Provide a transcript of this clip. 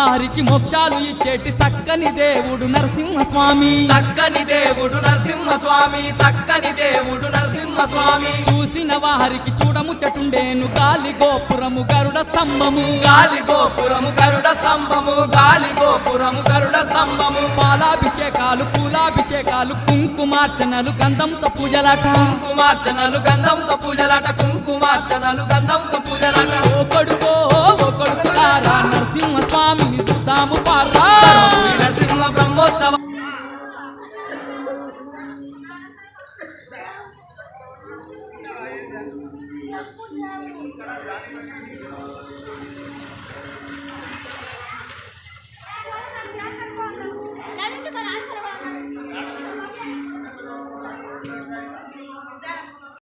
వారికి మోక్షాలు ఇచ్చేటి సక్కని దేవుడు నరసింహస్వామి సక్కని దేవుడు నరసింహస్వామి సక్కని దేవుడు నరసింహస్వామి చూసిన వారికి చూడముచ్చటుండేను గాలి గోపురము గరుడ స్తంభము గాలి గోపురము గరుడ స్తంభము గాలి గోపురము గరుడ స్తంభము పాలాభిషేకాలు పూలాభిషేకాలు కుంకుమార్చనలు గంధంతో పూజలట కుంకుమార్చనలు గంధంతో పూజలట కుంకుమార్చనలు గంధంతో పూజలట ఓ కొడుకులారా నరసింహస్వామిని చూద్దాము పారా నరసింహ బ్రహ్మోత్సవ